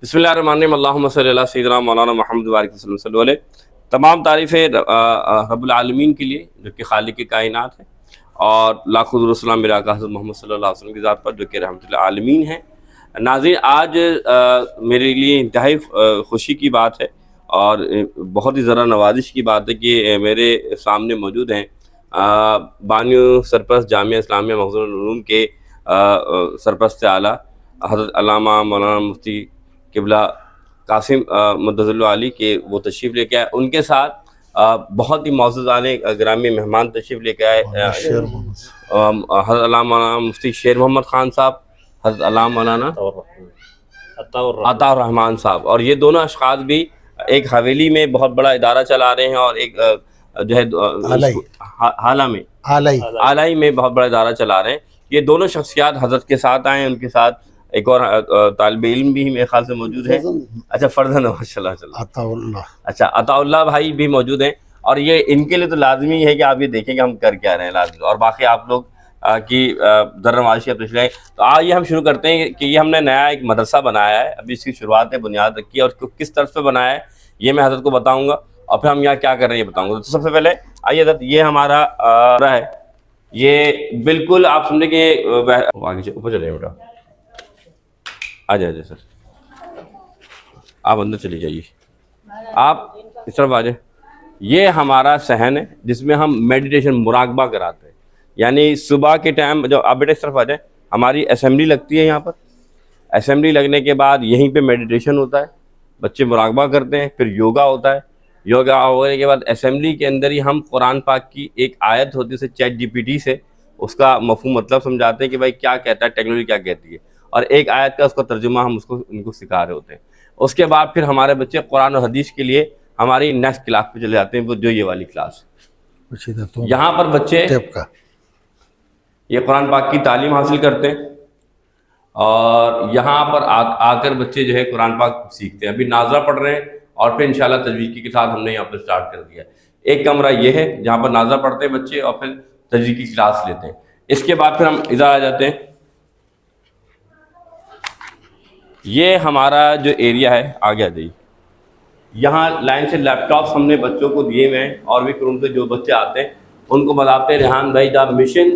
بسم اللہ الرحمن الرحیم، اللہم صلی اللہ سیدنا مولانا محمد وعلیہ وسلم علیہ۔ تمام تعریفیں رب العالمین کے لیے جو کہ خالق کائنات ہے، اور لاکھوں درود و سلام میرے آقا حضرت محمد صلی اللہ علیہ وسلم کی ذات پر جو کہ رحمت للعالمین ہیں۔ ناظرین، آج میرے لیے انتہائی خوشی کی بات ہے اور بہت ہی ذرا نوازش کی بات ہے کہ میرے سامنے موجود ہیں بانیو سرپرست جامعہ اسلامیہ مخزون العلوم کے سرپرست اعلیٰ حضرت علامہ مولانا مفتی قبلہ قاسم مدظر اللہ علی کے وہ تشریف لے کے آئے۔ ان کے ساتھ بہت ہی معززان گرامی مہمان تشریف لے کے آئے، حضرت علامہ مولانا مفتی شیر محمد خان صاحب، حضرت علامہ مولانا عطا الرحمان صاحب، اور یہ دونوں اشخاص بھی ایک حویلی میں بہت بڑا ادارہ چلا رہے ہیں، اور ایک جو ہے آلائی میں بہت بڑا ادارہ چلا رہے ہیں۔ یہ دونوں شخصیات حضرت کے ساتھ آئے ہیں، ان کے ساتھ ایک اور طالب علم بھی میرے خیال سے موجود ہے، اچھا فرزن، ماشاء اللہ، اچھا عطا اللہ بھائی بھی موجود ہیں، اور یہ ان کے لیے تو لازمی ہے کہ آپ یہ دیکھیں کہ ہم کر کیا رہے ہیں لازمی، اور باقی آپ لوگ کی ذرا پوچھ رہے ہیں۔ تو آئیے ہم شروع کرتے ہیں کہ یہ ہم نے نیا ایک مدرسہ بنایا ہے، ابھی اس کی شروعات ہے، بنیاد رکھی ہے، اور کس طرف سے بنایا ہے یہ میں حضرت کو بتاؤں گا، اور پھر ہم یہاں کیا کر رہے ہیں یہ بتاؤں گا۔ تو سب سے پہلے آئیے حضرت، یہ ہمارا ہے، یہ بالکل آپ سمجھیں کہ آگے اوپر چلے بیٹا، آ جائے سر، آپ اندر چلی جائیے، آپ اس طرف آ جائیں۔ یہ ہمارا صحن ہے جس میں ہم میڈیٹیشن مراقبہ کراتے ہیں، یعنی صبح کے ٹائم جو آپ بیٹے اس طرف آ جائیں، ہماری اسمبلی لگتی ہے یہاں پر، اسمبلی لگنے کے بعد یہیں پہ میڈیٹیشن ہوتا ہے، بچے مراقبہ کرتے ہیں، پھر یوگا ہوتا ہے، یوگا ہونے کے بعد اسمبلی کے اندر ہی ہم قرآن پاک کی ایک آیت ہوتی ہے، اسے چیٹ جی پی ٹی سے اس کا مفہوم مطلب سمجھاتے ہیں کہ بھائی کیا کہتا ہے ٹیکنالوجی، کیا کہتی ہے، اور ایک آیت کا اس کا ترجمہ ہم ان کو سکھا رہے ہوتے ہیں۔ اس کے بعد پھر ہمارے بچے قرآن و حدیث کے لیے ہماری نیکسٹ کلاس پہ چلے جاتے ہیں، وہ جو یہ والی کلاس ہے۔ یہاں پر بچے یہ قرآن پاک کی تعلیم حاصل کرتے ہیں، اور یہاں پر آ کر بچے جو ہے قرآن پاک سیکھتے ہیں۔ ابھی ناظرہ پڑھ رہے ہیں، اور پھر انشاءاللہ تجوید کے ساتھ ہم نے یہاں پر سٹارٹ کر دیا ہے۔ ایک کمرہ یہ ہے جہاں پر ناظرہ پڑھتے ہیں بچے، اور پھر تجوید کی کلاس لیتے ہیں۔ اس کے بعد پھر ہم ادھر آ جاتے ہیں، یہ ہمارا جو ایریا ہے، آگے آ جائیے، یہاں لائن سے لیپ ٹاپس ہم نے بچوں کو دیے ہوئے ہیں، اور بھی روم سے جو بچے آتے ہیں ان کو بتاتے ہیں ریحان بھائی دا مشن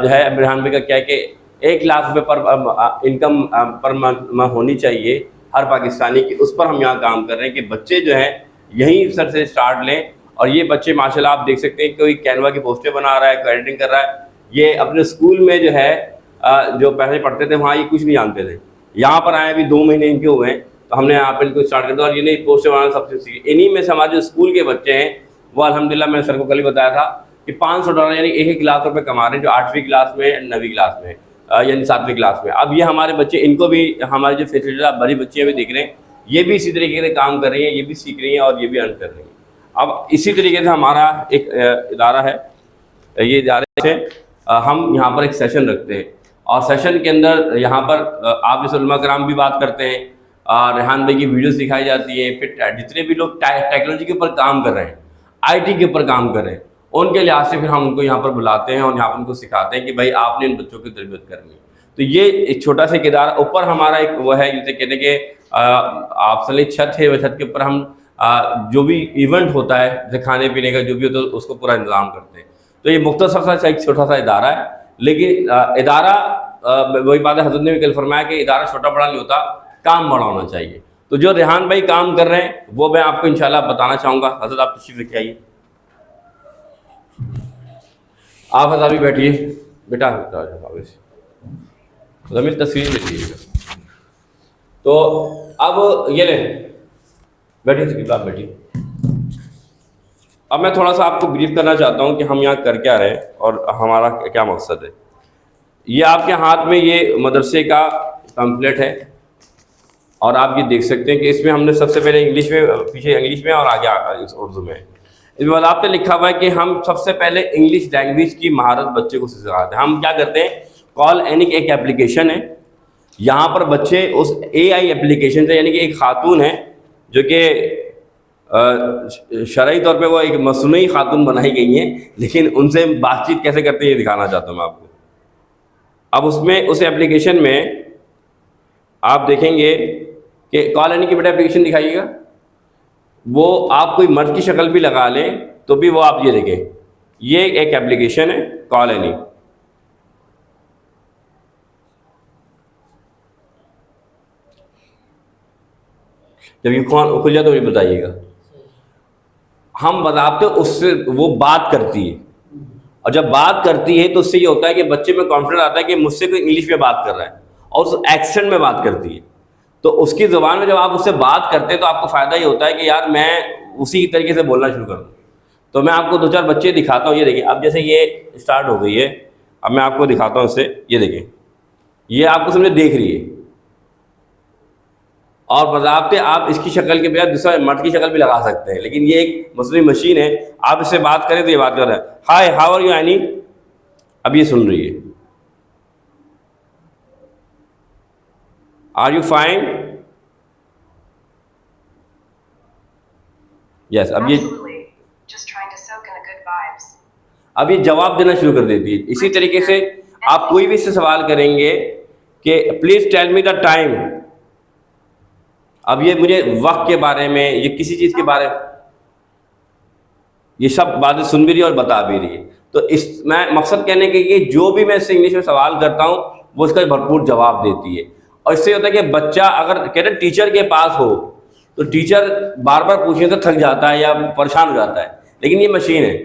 جو ہے، ریحان بھائی کا کیا ہے کہ 1,00,000 روپے پر انکم پر منتھ ہونی چاہیے ہر پاکستانی کی، اس پر ہم یہاں کام کر رہے ہیں کہ بچے جو ہیں یہیں سر سے اسٹارٹ لیں۔ اور یہ بچے ماشاءاللہ آپ دیکھ سکتے ہیں، کوئی کینوا کی پوسٹر بنا رہا ہے، کوئی ایڈیٹنگ کر رہا ہے۔ یہ اپنے اسکول میں جو ہے جو پہلے پڑھتے تھے وہاں یہ کچھ نہیں جانتے تھے، یہاں پر آئے ابھی 2 مہینے ان کے ہوئے ہیں، تو ہم نے یہاں پہ ان کو اسٹارٹ کر دیا، اور یہ نہیں پوسٹر بنانا سب سے سیکھے۔ انہی میں سے ہمارے جو اسکول کے بچے ہیں وہ الحمدللہ، میں نے سر کو کل ہی بتایا تھا کہ $500 یعنی 1,00,000 روپے کما رہے ہیں، جو 8ویں کلاس میں 9ویں کلاس میں یعنی 7ویں کلاس میں۔ اب یہ ہمارے بچے، ان کو بھی ہمارے جو فیسلٹی آپ بڑی بچیاں بھی دیکھ رہے ہیں، یہ بھی اسی طریقے سے کام کر رہی ہیں، یہ بھی سیکھ رہی ہیں، اور یہ بھی ارن کر رہی ہیں۔ اب اسی طریقے سے ہمارا ایک ادارہ ہے، یہ ادارے سے ہم یہاں پر ایک سیشن رکھتے ہیں، اور سیشن کے اندر یہاں پر آپ جیسے علماء کرام بھی بات کرتے ہیں، ریحان بھائی کی ویڈیوز دکھائی جاتی ہیں، پھر جتنے بھی لوگ ٹیکنالوجی کے اوپر کام کر رہے ہیں، آئی ٹی کے اوپر کام کر رہے ہیں، ان کے لحاظ سے پھر ہم ان کو یہاں پر بلاتے ہیں، اور یہاں پر ان کو سکھاتے ہیں کہ بھائی آپ نے ان بچوں کی تربیت کرنی ہے۔ تو یہ ایک چھوٹا سا ادارہ، اوپر ہمارا ایک وہ ہے جسے کہتے ہیں کہ آپ صلی چھت ہے، وہ چھت کے اوپر ہم جو بھی ایونٹ ہوتا ہے، جیسے کھانے پینے کا جو بھی ہوتا ہے اس کو پورا انتظام کرتے ہیں۔ تو یہ مختصر سا ایک چھوٹا سا ادارہ ہے، لیکن ادارہ وہی بات ہے، حضرت نے بھی کل فرمایا کہ ادارہ چھوٹا بڑا نہیں ہوتا، کام بڑا ہونا چاہیے۔ تو جو ریحان بھائی کام کر رہے ہیں وہ میں آپ کو انشاءاللہ بتانا چاہوں گا۔ حضرت آپ تشریف لے کے آئیے، آپ حضرت بھی بیٹھیے، بیٹا زمین تصویر لیجیے گا۔ تو اب یہ لیں، بیٹھیے، آپ بیٹھیے۔ اب میں تھوڑا سا آپ کو بریف کرنا چاہتا ہوں کہ ہم یہاں کر کیا رہے ہیں اور ہمارا کیا مقصد ہے۔ یہ آپ کے ہاتھ میں یہ مدرسے کا پمفلیٹ ہے، اور آپ یہ دیکھ سکتے ہیں کہ اس میں ہم نے سب سے پہلے انگلش میں، پیچھے انگلش میں اور آگے اردو میں، اس میں آپ نے لکھا ہوا ہے کہ ہم سب سے پہلے انگلش لینگویج کی مہارت بچے کو سکھاتے ہیں۔ ہم کیا کرتے ہیں، کال اینک ایک اپلیکیشن ہے، یہاں پر بچے اس اے آئی اپلیکیشن سے، یعنی کہ ایک خاتون ہے جو کہ شرعی طور پہ وہ ایک مصنوعی خاتون بنائی گئی ہیں، لیکن ان سے بات چیت کیسے کرتے ہیں یہ دکھانا چاہتا ہوں میں آپ کو۔ اب اس میں، اس اپلیکیشن میں آپ دیکھیں گے کہ کال اینی کی بیٹا اپلیکیشن دکھائیے گا. وہ آپ کوئی مرد کی شکل بھی لگا لیں تو بھی وہ آپ یہ دیکھیں, یہ ایک اپلیکیشن ہے کال اینی. جب یہ کھل جائے تو یہ بتائیے گا. ہم بتاتے اس سے وہ بات کرتی ہے, اور جب بات کرتی ہے تو اس سے یہ ہوتا ہے کہ بچے میں کانفیڈنس آتا ہے کہ مجھ سے کوئی انگلش میں بات کر رہا ہے, اور اس ایکسنٹ میں بات کرتی ہے. تو اس کی زبان میں جب آپ اس سے بات کرتے ہیں تو آپ کو فائدہ یہ ہوتا ہے کہ یار میں اسی طریقے سے بولنا شروع کر دوں. تو میں آپ کو 2-4 بچے دکھاتا ہوں, یہ دیکھیں. اب جیسے یہ اسٹارٹ ہو گئی ہے, اب میں آپ کو دکھاتا ہوں اس سے, یہ دیکھیں, یہ آپ کو سمجھے دیکھ رہی ہے, اور باضابطے آپ اس کی شکل کے بجائے دوسرا مرد کی شکل بھی لگا سکتے ہیں, لیکن یہ ایک مصنوعی مشین ہے. آپ اس سے بات کریں تو یہ بات کر رہا ہے, ہائے ہاؤ آر یو اینی. اب یہ سن رہی ہے, آر یو فائن, یس. اب یہ جواب دینا شروع کر دیتی ہے. اسی طریقے سے آپ کوئی بھی اس سے سوال کریں گے کہ please tell me the time, اب یہ مجھے وقت کے بارے میں, یہ کسی چیز کے بارے میں, یہ سب باتیں سن بھی رہی ہے اور بتا بھی رہی ہے. تو اس میں مقصد کہنے کے کہ جو بھی میں اس سے انگلش میں سوال کرتا ہوں وہ اس کا بھرپور جواب دیتی ہے. اور اس سے ہوتا ہے کہ بچہ اگر کہتے ہیں ٹیچر کے پاس ہو تو ٹیچر بار بار پوچھنے سے تھک جاتا ہے یا پریشان ہو جاتا ہے, لیکن یہ مشین ہے,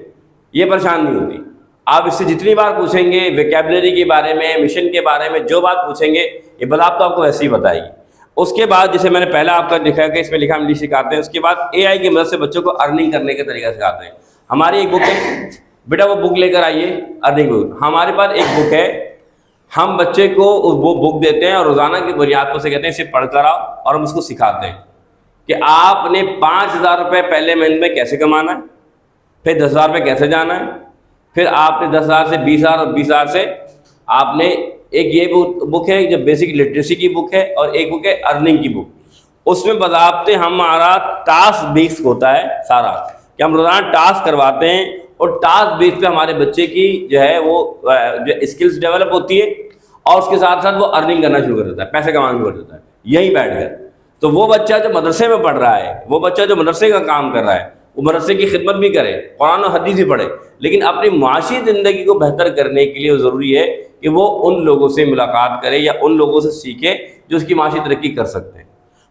یہ پریشان نہیں ہوتی. آپ اس سے جتنی بار پوچھیں گے ویکیبلری کے بارے میں, مشن کے بارے میں, جو بات پوچھیں گے یہ بات تو آپ کو ویسے ہی بتائے گی. اس کے بعد جیسے میں نے پہلا آپ کا دکھایا کہ اس میں لکھا انگلش سکھاتے ہیں, اس کے بعد اے آئی کی مدد سے بچوں کو ارننگ کرنے کے طریقہ سکھاتے ہیں. ہماری ایک بک ہے, بیٹا وہ بک لے کر آئیے, ارننگ بک. ہمارے پاس ایک بک ہے, ہم بچے کو وہ بک دیتے ہیں اور روزانہ کی بنیاد پر سے کہتے ہیں اسے پڑھ کر آؤ, اور ہم اس کو سکھاتے ہیں کہ آپ نے 5,000 روپے پہلے مہینے میں کیسے کمانا ہے, پھر 10,000 روپے کیسے جانا ہے, پھر آپ نے 10,000 سے 20,000 اور 20,000 سے آپ نے ایک یہ بک ہے جو بیسک لٹریسی کی بک ہے, اور ایک بک ہے ارننگ کی بک. اس میں باضابطے ہمارا ٹاسک بیس ہوتا ہے سارا, کہ ہم روزانہ ٹاسک کرواتے ہیں, اور ٹاسک بیس پہ ہمارے بچے کی جو ہے وہ جو اسکلز ڈیولپ ہوتی ہے, اور اس کے ساتھ ساتھ وہ ارننگ کرنا شروع کر دیتا ہے, پیسے کمانا شروع کر دیتا ہے یہیں بیٹھ کر. تو وہ بچہ جو مدرسے میں پڑھ رہا ہے, وہ بچہ جو مدرسے کا کام کر رہا ہے, وہ مدرسے کی خدمت بھی کرے, قرآن و حدیث بھی پڑھے, لیکن اپنی معاشی زندگی کو بہتر کرنے کے لیے ضروری ہے کہ وہ ان لوگوں سے ملاقات کرے یا ان لوگوں سے سیکھے جو اس کی معاشی ترقی کر سکتے ہیں.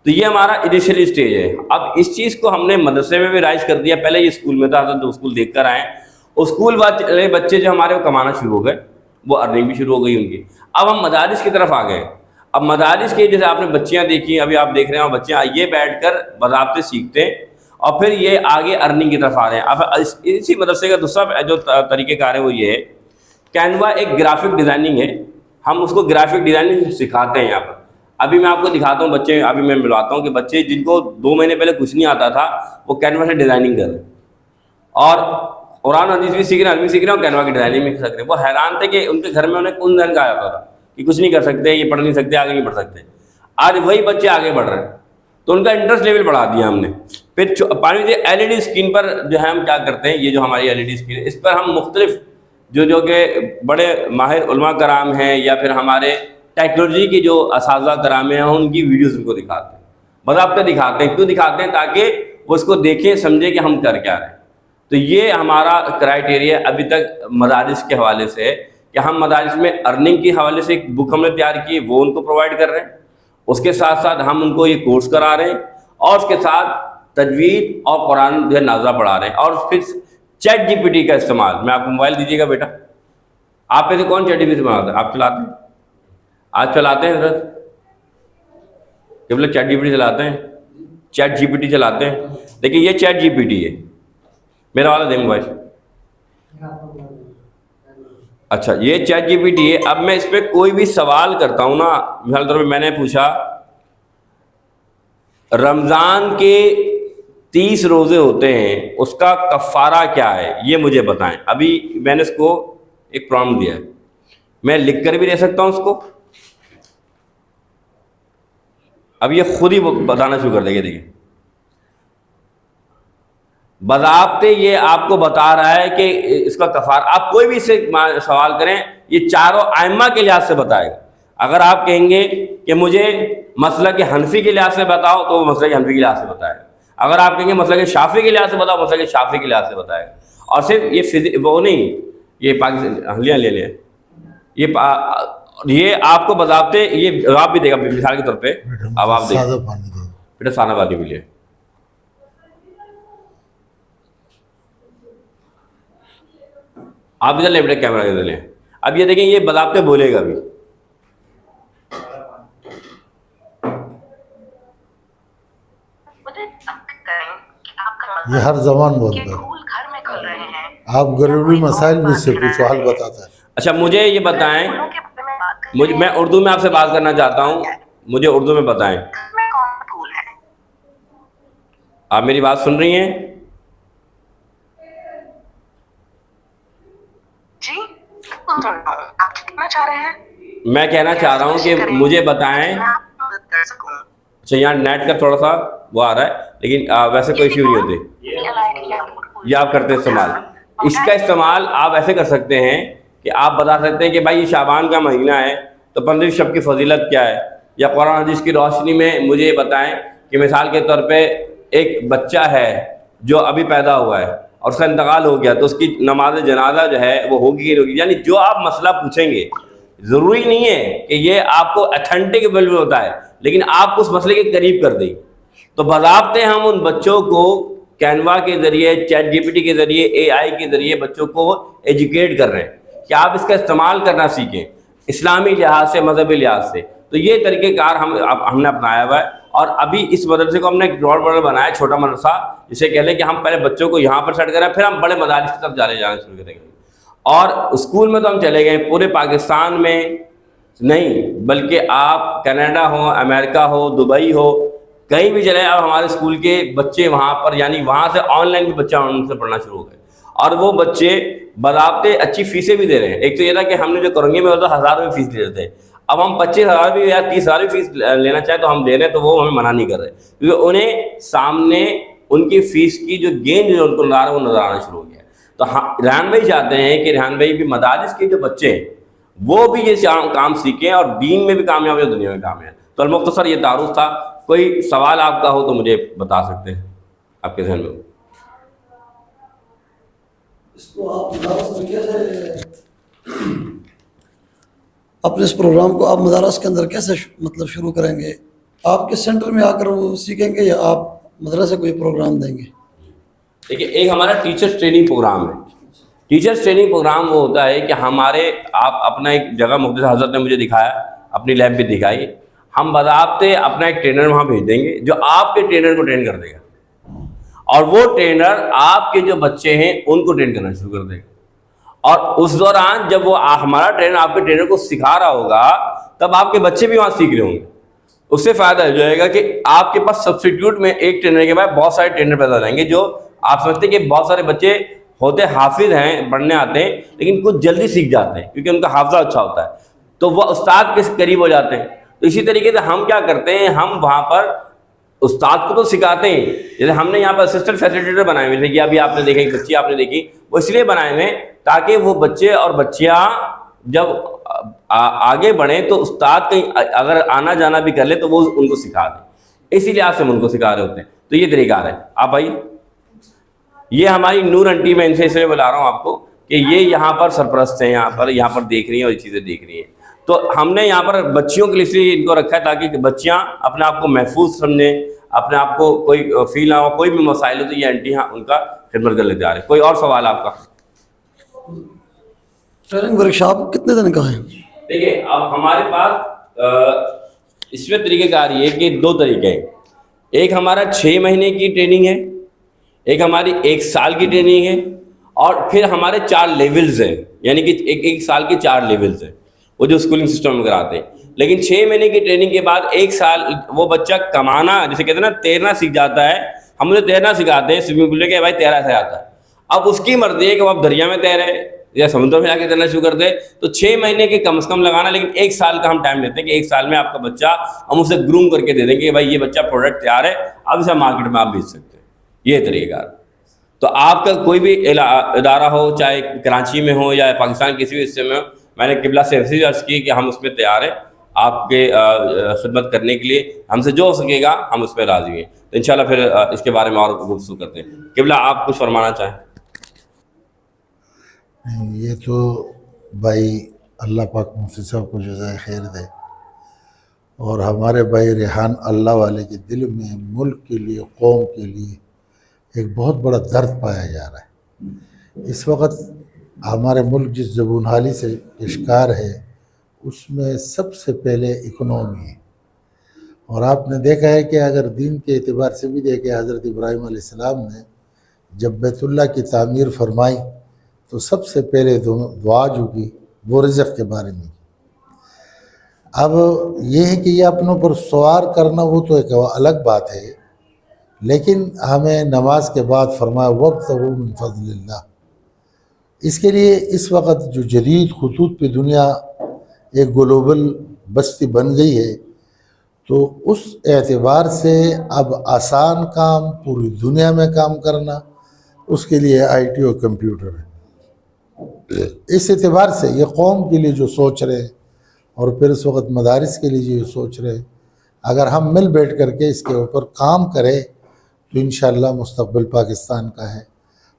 تو یہ ہمارا انیشیلی اسٹیج ہے. اب اس چیز کو ہم نے مدرسے میں بھی رائج کر دیا. پہلے یہ اسکول میں تھا, تو اسکول دیکھ کر آئے, اسکول والے بچے جو ہمارے وہ کمانا شروع ہو گئے, وہ ارننگ بھی شروع ہو گئی ان کی. اب ہم مدارس کی طرف آ گئے. اب مدارس کے جیسے آپ نے بچیاں دیکھی, ابھی آپ دیکھ رہے ہیں, بچے یہ بیٹھ کر باضابطے سیکھتے ہیں, اور پھر یہ آگے ارننگ کی طرف آ رہے ہیں. اب اسی مدرسے کا دوسرا جو طریقہ کار ہے وہ یہ ہے, کینوا ایک گرافک ڈیزائننگ ہے, ہم اس کو گرافک ڈیزائننگ سکھاتے ہیں یہاں پر. ابھی میں آپ کو دکھاتا ہوں بچے, ابھی میں ملواتا ہوں کہ بچے جن کو 2 مہینے پہلے کچھ نہیں آتا تھا وہ کینوا سے ڈیزائننگ کر رہے ہیں, اور قرآن حدیث بھی سیکھ رہے ہیں, عربی سیکھ رہے ہیں, اور کینوا کی ڈیزائننگ بھی سیکھ رہے ہیں. وہ حیران تھے کہ ان کے گھر میں انہیں کون دن کا آتا تھا کہ کچھ نہیں کر سکتے, یہ پڑھ نہیں سکتے, آگے نہیں بڑھ سکتے. آج وہی بچے آگے بڑھ رہے ہیں, تو ان کا انٹرسٹ لیول بڑھا دیا ہم نے. پھر پانی سے LED اسکرین پر جو ہے ہم کیا کرتے ہیں, یہ جو ہماری LED اسکرین ہے اس پر ہم مختلف جو کہ بڑے ماہر علماء کرام ہیں یا پھر ہمارے ٹیکنالوجی کے جو اساتذہ کرام ہیں, ان کی ویڈیوز ان کو دکھاتے ہیں, باضابطہ دکھاتے ہیں. کیوں دکھاتے ہیں؟ تاکہ وہ اس کو دیکھیں, سمجھیں کہ ہم کر کیا رہے ہیں. تو یہ ہمارا کرائٹیریا ابھی تک مدارس کے حوالے سے ہے کہ ہم مدارس میں ارننگ کے حوالے سے ایک بک ہم نے تیار کی, وہ ان کو پرووائڈ کر رہے ہیں. اس کے ساتھ ساتھ ہم ان کو یہ کورس کرا رہے ہیں, اور اس کے ساتھ تجوید اور قرآن جو ہے نازلہ پڑھا رہے ہیں. اور پھر چیٹ جی پی ٹی کا استعمال, میں آپ کو موبائل دیجیے گا بیٹا, آپ میں سے کون چیٹ جی پی ٹی بناتا ہے؟ آپ چلاتے ہیں؟ آج چلاتے ہیں حضرت کہ بولے چیٹ جی پی ٹی چلاتے ہیں, چیٹ جی پی ٹی چلاتے ہیں. دیکھیے یہ چیٹ جی پی ٹی ہے, میرا والا دیں موبائل. اچھا یہ چیٹ جی پی ٹی ہے. اب میں اس پہ کوئی بھی سوال کرتا ہوں نا, مثال طور پہ میں نے پوچھا رمضان کے 30 روزے ہوتے ہیں, اس کا کفارہ کیا ہے, یہ مجھے بتائیں. ابھی میں نے اس کو ایک پرامپٹ دیا ہے, میں لکھ کر بھی دے سکتا ہوں اس کو. اب یہ خود ہی بتانا شروع کر دے گا. دیکھیے باضابطے یہ آپ کو بتا رہا ہے کہ اس کا کفارہ, آپ کوئی بھی اس سے سوال کریں یہ چاروں ائمہ کے لحاظ سے بتائے گا. اگر آپ کہیں گے کہ مجھے مسلک حنفی کے لحاظ سے بتاؤ تو وہ مسلک حنفی کے لحاظ سے بتائے گا. اگر آپ کہیں گے مسلک شافعی کے لحاظ سے بتاؤ مسلک شافعی کے لحاظ سے بتائے گا. اور صرف یہ وہ نہیں، یہ پاکستان ہلیاں لے لیں، یہ آپ کو بضابطے یہ جواب بھی دے گا. مثال کے طور پہ اب آپ دیکھیں بیٹا سادہ پانی بھی لے، آپ ادھر لیں بیٹا کیمرہ ادھر لیں. اب یہ دیکھیں یہ بضابطے بولے گا بھی. یہ ہر زبان بولتا ہے. آپ گھریلو مسائل بھی سے پوچھو، حل بتاتا ہے. اچھا مجھے یہ بتائیں، میں اردو میں آپ سے بات کرنا چاہتا ہوں، مجھے اردو میں بتائیں. آپ میری بات سن رہی ہیں؟ جی آپ کتنا چاہ رہے ہیں؟ میں کہنا چاہ رہا ہوں کہ مجھے بتائیں. اچھا یہاں نیٹ کا تھوڑا سا وہ آ رہا ہے، لیکن ویسے کوئی ایشو نہیں ہوتے، یہ آپ کرتے ہیں استعمال. اس کا استعمال آپ ایسے کر سکتے ہیں کہ آپ بتا سکتے ہیں کہ بھائی یہ شعبان کا مہینہ ہے تو 15 شب کی فضیلت کیا ہے، یا قرآن حدیث کی روشنی میں مجھے یہ بتائیں کہ مثال کے طور پہ ایک بچہ ہے جو ابھی پیدا ہوا ہے اور اس کا انتقال ہو گیا تو اس کی نماز جنازہ جو ہے وہ ہوگی کہ نہیں ہوگی. یعنی جو آپ مسئلہ پوچھیں گے ضروری نہیں ہے کہ یہ آپ کو اتھینٹک بل ہوتا ہے، لیکن آپ اس مسئلے کے قریب کر دیں. تو باضابطے ہم ان بچوں کو کینوا کے ذریعے، چیٹ جی پی ٹی کے ذریعے، اے آئی کے ذریعے بچوں کو ایجوکیٹ کر رہے ہیں کہ آپ اس کا استعمال کرنا سیکھیں اسلامی لحاظ سے، مذہبی لحاظ سے. تو یہ طریقہ کار ہم نے اپنایا ہوا ہے. اور ابھی اس مدرسے کو ہم نے ایک رول ماڈل بنایا، چھوٹا مدرسہ جسے کہہ لیں کہ ہم پہلے بچوں کو یہاں پر سیٹ کریں پھر ہم بڑے مدارس کی طرف جانا شروع کریں گے. اور اسکول میں تو ہم چلے گئے پورے پاکستان میں نہیں، بلکہ آپ کینیڈا ہو، امریکہ ہو، دبئی ہو، کہیں بھی چلے اب ہمارے اسکول کے بچے وہاں پر، یعنی وہاں سے آن لائن بھی بچہ ان سے پڑھنا شروع ہو گئے. اور وہ بچے باضابطے اچھی فیسیں بھی دے رہے ہیں. ایک تو یہ تھا کہ ہم نے جو کرنگی میں ہوتا 1000 روپے فیس لے رہے تھے، اب ہم 25,000 بھی یا 30,000 بھی فیس لینا چاہیں تو ہم دے رہے ہیں، تو وہ ہمیں منع نہیں کر رہے کیونکہ انہیں سامنے ان کی فیس کی جو گین جو ان کو نظر آ رہا ہے وہ نظر آنا شروع ہو گیا. تو ریحان بھائی چاہتے ہیں کہ ریحان بھائی بھی مدارس کے جو بچے ہیں وہ بھی یہ کام سیکھیں اور دین میں بھی کامیاب ہیں، دنیا میں کامیاب. تو المختصر یہ تعارف تھا. کوئی سوال آپ کا ہو تو مجھے بتا سکتے ہیں آپ کے ذہن میں. اس کو آپ مدارس میں کیسے، اپنے اس پروگرام کو آپ مدارس کے اندر کیسے مطلب شروع کریں گے؟ آپ کے سینٹر میں آ کر وہ سیکھیں گے یا آپ مدرسے کو یہ پروگرام دیں گے؟ دیکھیے ایک ہمارا ٹیچرس ٹریننگ پروگرام ہے. ٹیچرس ٹریننگ پروگرام وہ ہوتا ہے کہ ہمارے آپ اپنا ایک جگہ مقدس حضرت نے مجھے دکھایا، اپنی لیب بھی دکھائی، ہم باضابطے اپنا ایک ٹرینر وہاں بھیج دیں گے جو آپ کے ٹرینر کو ٹرین کر دے گا، اور وہ ٹرینر آپ کے جو بچے ہیں ان کو ٹرین کرنا شروع کر دے گا. اور اس دوران جب وہ ہمارا ٹرینر آپ کے ٹرینر کو سکھا رہا ہوگا تب آپ کے بچے بھی وہاں سیکھ رہے ہوں گے. اس سے فائدہ ہو جائے گا کہ آپ کے پاس سبسٹیٹیوٹ میں ایک ٹرینر کے بعد بہت سارے ٹرینر پیدا ہو جائیں گے. جو آپ سمجھتے ہیں کہ بہت سارے بچے ہوتے حافظ ہیں، پڑھنے آتے ہیں لیکن کچھ جلدی سیکھ جاتے ہیں کیونکہ ان کا حافظہ اچھا ہوتا ہے، تو وہ استاد کے قریب ہو جاتے ہیں. تو اسی طریقے سے ہم کیا کرتے ہیں، ہم وہاں پر استاد کو تو سکھاتے ہیں. جیسے ہم نے یہاں پر اسسٹنٹ فیسیلیٹیٹر بنائے ہوئے تھے کہ ابھی آپ نے دیکھا ایک بچی آپ نے دیکھی، وہ اس لیے بنائے ہوئے تاکہ وہ بچے اور بچیاں جب آگے بڑھیں تو استاد کہیں اگر آنا جانا بھی کر لے تو وہ ان کو سکھا دیں. اسی لحاظ سے ہم ان کو سکھا رہے ہوتے ہیں. تو یہ طریقہ ہے. آپ آئیے، یہ ہماری نور انٹی، میں ان سے اس لیے بلا رہا ہوں آپ کو کہ یہ یہاں پر سرپرست ہیں، یہاں پر دیکھ رہی ہیں اور یہ چیزیں دیکھ رہی ہیں. تو ہم نے یہاں پر بچیوں کے لیے ان کو رکھا ہے تاکہ بچیاں اپنے آپ کو محفوظ سمجھیں، اپنے آپ کو کوئی فیل نہ ہو، کوئی بھی مسائل ہو تو یہ انٹی ہاں ان کا خدمت کر لیتے آ رہے ہیں. کوئی اور سوال آپ کا؟ ٹریننگ ورک شاپ کتنے دن کا ہے؟ دیکھیے اب ہمارے پاس اس میں طریقہ کار یہ ہے کہ 2 طریقے ہیں. ایک ہمارا 6 مہینے کی ٹریننگ ہے، ایک ہماری 1 سال کی ٹریننگ ہے، اور پھر ہمارے 4 لیولز ہیں، یعنی کہ ایک سال کے 4 لیولز ہیں وہ جو اسکولنگ سسٹم میں کراتے ہیں. لیکن 6 مہینے کی ٹریننگ کے بعد 1 سال وہ بچہ کمانا، جسے کہتے ہیں نا تیرنا سیکھ جاتا ہے. ہم اسے تیرنا سکھاتے ہیں سوئمنگ پول کے بھائی تیرا سے آتا ہے. اب اس کی مرضی ہے کہ وہ اب دریا میں تیرے یا سمندر میں جا کے تیرنا شروع کر دے. تو 6 مہینے کے کم از کم لگانا، لیکن 1 سال کا ہم ٹائم لیتے ہیں کہ 1 سال میں آپ کا بچہ ہم اسے گروم کر کے دے دیں گے کہ بھائی یہ بچہ پروڈکٹ تیار ہے، اب اسے مارکیٹ میں آپ بیچ سکتے ہیں. یہ طریقہ کار. تو آپ کا کوئی بھی ادارہ ہو، چاہے کراچی میں ہو یا پاکستان کسی بھی حصے میں ہو، میں نے قبلہ سے عرض کی کہ ہم اس میں تیار ہیں. آپ کے خدمت کرنے کے لیے ہم سے جو ہو سکے گا ہم اس پہ راضی ہیں. تو انشاءاللہ پھر اس کے بارے میں اور گفتگو کرتے ہیں. قبلہ آپ کچھ فرمانا چاہیں؟ یہ تو بھائی اللہ پاک مفتی صاحب کو جزائے خیر دے، اور ہمارے بھائی ریحان اللہ والے کے دل میں ملک کے لیے، قوم کے لیے ایک بہت بڑا درد پایا جا رہا ہے. اس وقت ہمارے ملک جس زبون حالی سے اشکار ہے اس میں سب سے پہلے اکنومی ہے. اور آپ نے دیکھا ہے کہ اگر دین کے اعتبار سے بھی دیکھے، حضرت ابراہیم علیہ السلام نے جب بیت اللہ کی تعمیر فرمائی تو سب سے پہلے دعا جو کی وہ رزق کے بارے میں. اب یہ ہے کہ یہ اپنوں پر سوار کرنا وہ تو ایک الگ بات ہے، لیکن ہمیں نماز کے بعد فرمایا وابتغوا من فضل اللہ. اس کے لیے اس وقت جو جدید خطوط پہ دنیا ایک گلوبل بستی بن گئی ہے، تو اس اعتبار سے اب آسان کام پوری دنیا میں کام کرنا اس کے لیے آئی ٹی اور کمپیوٹر ہے. اس اعتبار سے یہ قوم کے لیے جو سوچ رہے اور پھر اس وقت مدارس کے لیے جو سوچ رہے، اگر ہم مل بیٹھ کر کے اس کے اوپر کام کریں تو انشاءاللہ مستقبل پاکستان کا ہے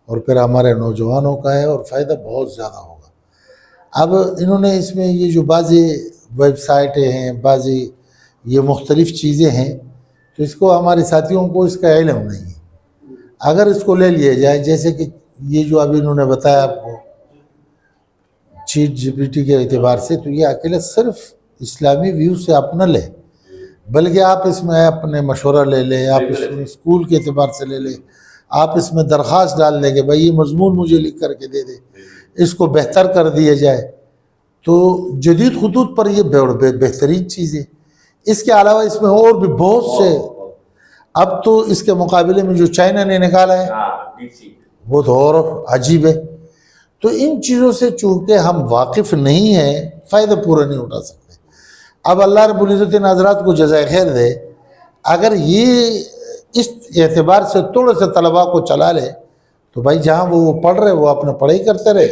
اور پھر ہمارے نوجوانوں کا ہے، اور فائدہ بہت زیادہ ہوگا. اب انہوں نے اس میں یہ جو بعضی ویب سائٹیں ہیں، بعضی یہ مختلف چیزیں ہیں، تو اس کو ہمارے ساتھیوں کو اس کا علم نہیں ہے. اگر اس کو لے لیا جائے، جیسے کہ یہ جو ابھی انہوں نے بتایا آپ کو چیٹ جی پی ٹی کے اعتبار سے، تو یہ اکیلے صرف اسلامی ویو سے آپ نہ لیں، بلکہ آپ اس میں اپنے مشورہ لے لیں، آپ اس میں اسکول کے اعتبار سے لے لیں، آپ اس میں درخواست ڈال دیں کہ بھائی یہ مضمون مجھے لکھ کر کے دے دے، اس کو بہتر کر دیا جائے. تو جدید خطوط پر یہ بہترین چیز ہے. اس کے علاوہ اس میں اور بھی بہت سے، اب تو اس کے مقابلے میں جو چائنا نے نکالا ہے وہ تو اور عجیب ہے. تو ان چیزوں سے چونکہ ہم واقف نہیں ہیں، فائدہ پورا نہیں اٹھا سکتے. اب اللہ رب العزت ان حضرات کو جزائے خیر دے، اگر یہ اس اعتبار سے تھوڑے سے طلباء کو چلا لے تو بھائی جہاں وہ پڑھ رہے وہ اپنا پڑھائی کرتے رہے،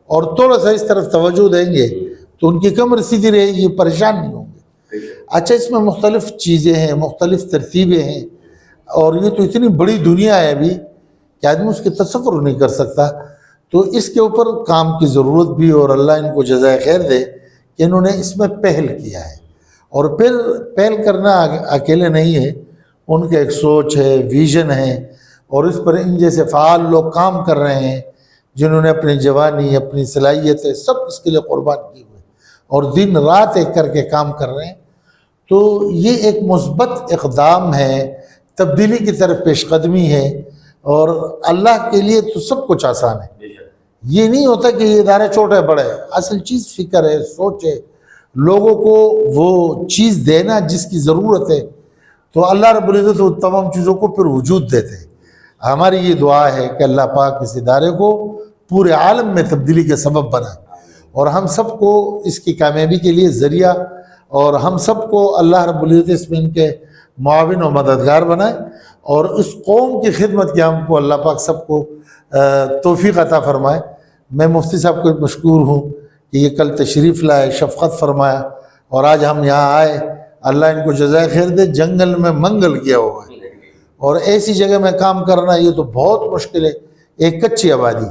اور تھوڑا سا اس طرف توجہ دیں گے تو ان کی کمر سیدھی رہے گی، پریشان نہیں ہوں گے. اچھا، اس میں مختلف چیزیں ہیں، مختلف ترتیبیں ہیں، اور یہ تو اتنی بڑی دنیا ہے ابھی کہ آدمی اس کے تصور نہیں کر سکتا. تو اس کے اوپر کام کی ضرورت بھی، اور اللہ ان کو جزائے خیر دے کہ انہوں نے اس میں پہل کیا ہے. اور پھر پہل کرنا اکیلے نہیں ہے، ان کے ایک سوچ ہے، ویژن ہے، اور اس پر ان جیسے فعال لوگ کام کر رہے ہیں جنہوں نے اپنی جوانی، اپنی صلاحیتیں سب اس کے لیے قربان کی ہوئے اور دن رات ایک کر کے کام کر رہے ہیں. تو یہ ایک مثبت اقدام ہے، تبدیلی کی طرف پیش قدمی ہے، اور اللہ کے لیے تو سب کچھ آسان ہے. یہ نہیں ہوتا کہ یہ ادارے چھوٹے بڑے، اصل چیز فکر ہے، سوچ ہے، لوگوں کو وہ چیز دینا جس کی ضرورت ہے. تو اللہ رب العزت وہ تمام چیزوں کو پھر وجود دیتے ہیں. ہماری یہ دعا ہے کہ اللہ پاک اس ادارے کو پورے عالم میں تبدیلی کے سبب بنائے، اور ہم سب کو اس کی کامیابی کے لیے ذریعہ، اور ہم سب کو اللہ رب العزت اس میں ان کے معاون و مددگار بنائے، اور اس قوم کی خدمت کے ہم کو اللہ پاک سب کو توفیق عطا فرمائے. میں مفتی صاحب کو مشکور ہوں کہ یہ کل تشریف لائے، شفقت فرمایا، اور آج ہم یہاں آئے. اللہ ان کو جزائے خیر دے. جنگل میں منگل کیا ہوا ہے، اور ایسی جگہ میں کام کرنا یہ تو بہت مشکل ہے. ایک کچی آبادی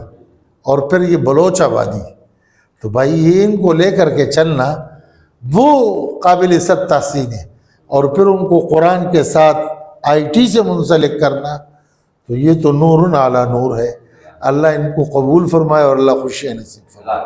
اور پھر یہ بلوچ آبادی، تو بھائی یہ ان کو لے کر کے چلنا وہ قابل صد تحسین ہے، اور پھر ان کو قرآن کے ساتھ آئی ٹی سے منسلک کرنا، تو یہ تو نور علی نور ہے. اللہ ان کو قبول فرمائے اور اللہ خوشیاں نصیب فرمائے.